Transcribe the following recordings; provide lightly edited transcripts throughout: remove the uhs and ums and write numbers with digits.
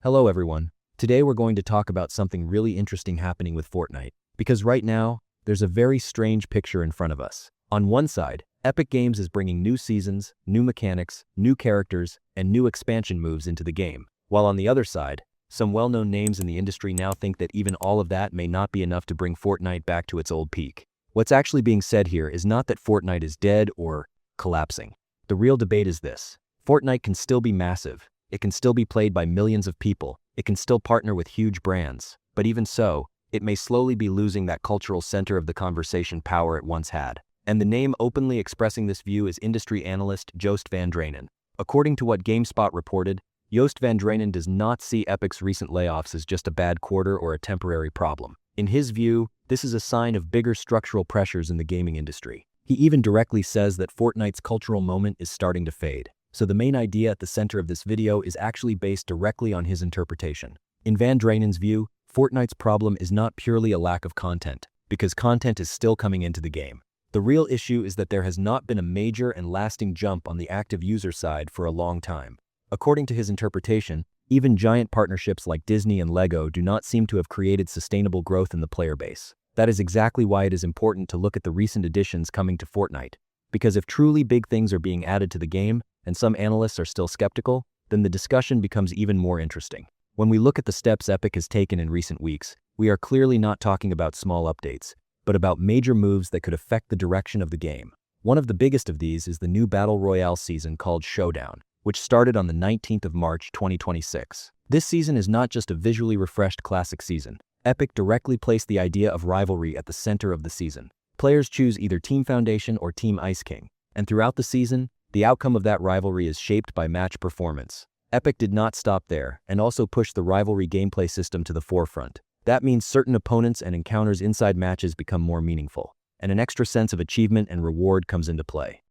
Hello everyone. Today we're going to talk about something really interesting happening with Fortnite. Because right now, there's a very strange picture in front of us. On one side, Epic Games is bringing new seasons, new mechanics, new characters, and new expansion moves into the game. While on the other side, some well-known names in the industry now think that even all of that may not be enough to bring Fortnite back to its old peak. What's actually being said here is not that Fortnite is dead or collapsing. The real debate is this: Fortnite can still be massive. It can still be played by millions of people. It can still partner with huge brands. But even so, it may slowly be losing that cultural center of the conversation power it once had. And the name openly expressing this view is industry analyst Joost van Dreunen. According to what GameSpot reported, Joost van Dreunen does not see Epic's recent layoffs as just a bad quarter or a temporary problem. In his view, this is a sign of bigger structural pressures in the gaming industry. He even directly says that Fortnite's cultural moment is starting to fade. So the main idea at the center of this video is actually based directly on his interpretation. In Van Dreunen's view, Fortnite's problem is not purely a lack of content, because content is still coming into the game. The real issue is that there has not been a major and lasting jump on the active user side for a long time. According to his interpretation, even giant partnerships like Disney and Lego do not seem to have created sustainable growth in the player base. That is exactly why it is important to look at the recent additions coming to Fortnite. Because if truly big things are being added to the game, and some analysts are still skeptical, then the discussion becomes even more interesting. When we look at the steps Epic has taken in recent weeks, we are clearly not talking about small updates, but about major moves that could affect the direction of the game. One of the biggest of these is the new Battle Royale season called Showdown, which started on the 19th of March 2026. This season is not just a visually refreshed classic season. Epic directly placed the idea of rivalry at the center of the season. Players choose either Team Foundation or Team Ice King, and throughout the season, the outcome of that rivalry is shaped by match performance. Epic did not stop there, and also pushed the rivalry gameplay system to the forefront. That means certain opponents and encounters inside matches become more meaningful, and an extra sense of achievement and reward comes into play.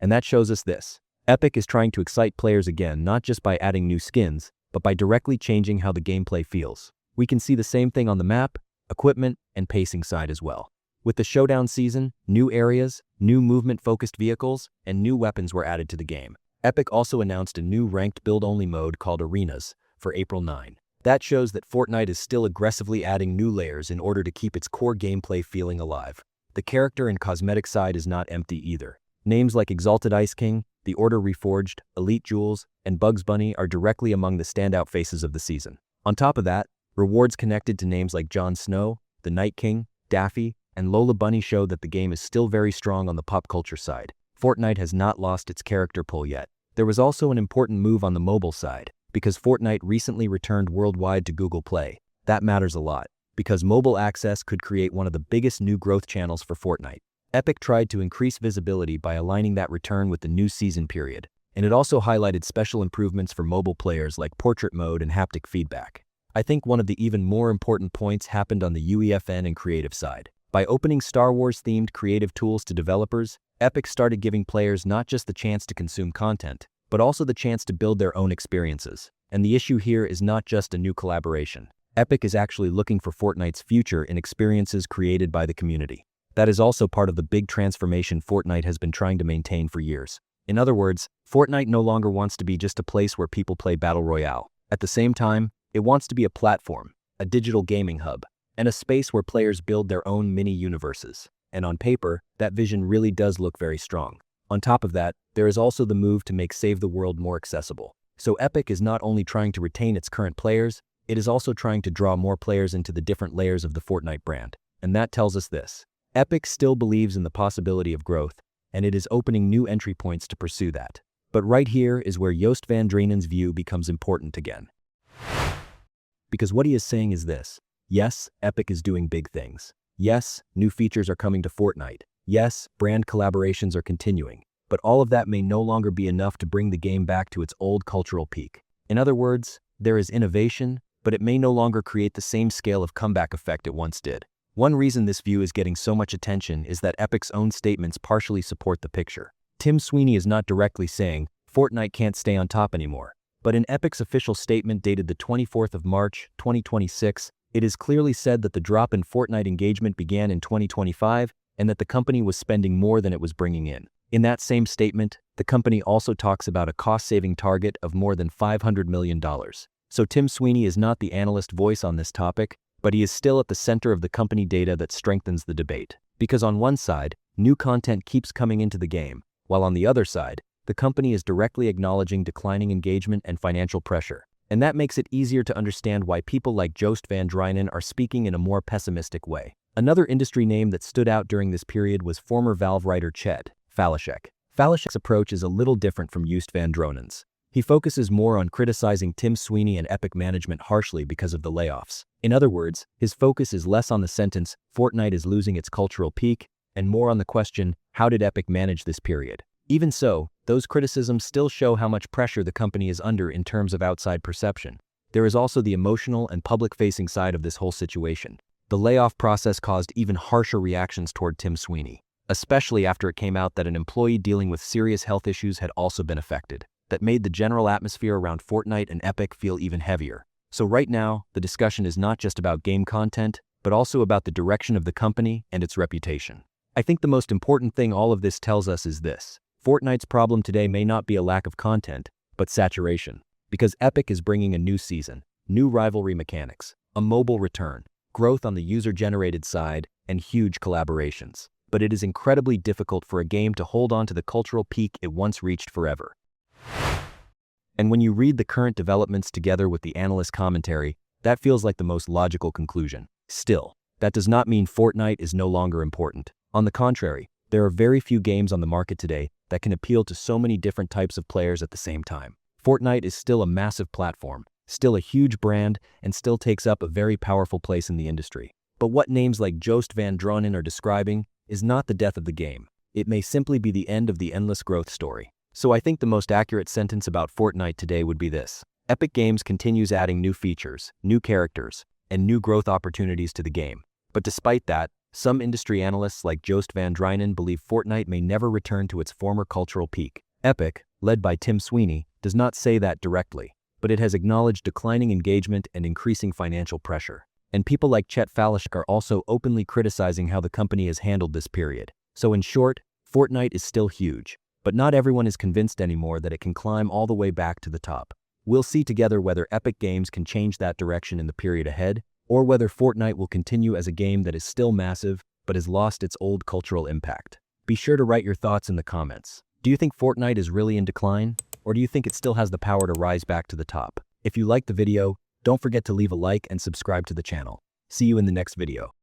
And that shows us this: Epic is trying to excite players again, not just by adding new skins, but by directly changing how the gameplay feels. We can see the same thing on the map, equipment, and pacing side as well. With the Showdown season, new areas, new movement-focused vehicles, and new weapons were added to the game. Epic also announced a new ranked build-only mode called Arenas for April 9. That shows that Fortnite is still aggressively adding new layers in order to keep its core gameplay feeling alive. The character and cosmetic side is not empty either. Names like Exalted Ice King, The Order Reforged, Elite Jules, and Bugs Bunny are directly among the standout faces of the season. On top of that, rewards connected to names like Jon Snow, the Night King, Daffy, and Lola Bunny show that the game is still very strong on the pop culture side. Fortnite has not lost its character pull yet. There was also an important move on the mobile side, because Fortnite recently returned worldwide to Google Play. That matters a lot, because mobile access could create one of the biggest new growth channels for Fortnite. Epic tried to increase visibility by aligning that return with the new season period, and it also highlighted special improvements for mobile players like portrait mode and haptic feedback. I think one of the even more important points happened on the UEFN and creative side. By opening Star Wars-themed creative tools to developers, Epic started giving players not just the chance to consume content, but also the chance to build their own experiences. And the issue here is not just a new collaboration. Epic is actually looking for Fortnite's future in experiences created by the community. That is also part of the big transformation Fortnite has been trying to maintain for years. In other words, Fortnite no longer wants to be just a place where people play Battle Royale. At the same time, it wants to be a platform, a digital gaming hub, and a space where players build their own mini-universes. And on paper, that vision really does look very strong. On top of that, there is also the move to make Save the World more accessible. So Epic is not only trying to retain its current players, it is also trying to draw more players into the different layers of the Fortnite brand. And that tells us this: Epic still believes in the possibility of growth, and it is opening new entry points to pursue that. But right here is where Joost van Dreunen's view becomes important again. Because what he is saying is this: yes, Epic is doing big things. Yes, new features are coming to Fortnite. Yes, brand collaborations are continuing. But all of that may no longer be enough to bring the game back to its old cultural peak. In other words, there is innovation, but it may no longer create the same scale of comeback effect it once did. One reason this view is getting so much attention is that Epic's own statements partially support the picture. Tim Sweeney is not directly saying, Fortnite can't stay on top anymore. But in Epic's official statement dated the 24th of March, 2026, it is clearly said that the drop in Fortnite engagement began in 2025 and that the company was spending more than it was bringing in. In that same statement, The company also talks about a cost-saving target of more than $500 million. So Tim Sweeney is not the analyst voice on this topic, but he is still at the center of the company data that strengthens the debate. Because on one side, new content keeps coming into the game, while on the other side, the company is directly acknowledging declining engagement and financial pressure. And that makes it easier to understand why people like Joost van Dreunen are speaking in a more pessimistic way. Another industry name that stood out during this period was former Valve writer Chet Falashek. Falashek's approach is a little different from Joost van Dreunen's. He focuses more on criticizing Tim Sweeney and Epic management harshly because of the layoffs. In other words, his focus is less on the sentence, "Fortnite is losing its cultural peak," and more on the question, how did Epic manage this period? Even so, those criticisms still show how much pressure the company is under in terms of outside perception. There is also the emotional and public-facing side of this whole situation. The layoff process caused even harsher reactions toward Tim Sweeney, especially after it came out that an employee dealing with serious health issues had also been affected. That made the general atmosphere around Fortnite and Epic feel even heavier. So right now, the discussion is not just about game content, but also about the direction of the company and its reputation. I think the most important thing all of this tells us is this: Fortnite's problem today may not be a lack of content, but saturation. Because Epic is bringing a new season, new rivalry mechanics, a mobile return, growth on the user-generated side, and huge collaborations. But it is incredibly difficult for a game to hold on to the cultural peak it once reached forever. And when you read the current developments together with the analyst commentary, that feels like the most logical conclusion. Still, that does not mean Fortnite is no longer important. On the contrary, there are very few games on the market today that can appeal to so many different types of players at the same time. Fortnite is still a massive platform, still a huge brand, and still takes up a very powerful place in the industry. But what names like Joost van Dreunen are describing is not the death of the game. It may simply be the end of the endless growth story. So I think the most accurate sentence about Fortnite today would be this: Epic Games continues adding new features, new characters, and new growth opportunities to the game. But despite that, some industry analysts like Joost van Dreunen believe Fortnite may never return to its former cultural peak. Epic, led by Tim Sweeney, does not say that directly, but it has acknowledged declining engagement and increasing financial pressure. And people like Chet Falashek are also openly criticizing how the company has handled this period. So in short, Fortnite is still huge, but not everyone is convinced anymore that it can climb all the way back to the top. We'll see together whether Epic Games can change that direction in the period ahead, or whether Fortnite will continue as a game that is still massive, but has lost its old cultural impact. Be sure to write your thoughts in the comments. Do you think Fortnite is really in decline? Or do you think it still has the power to rise back to the top? If you liked the video, don't forget to leave a like and subscribe to the channel. See you in the next video.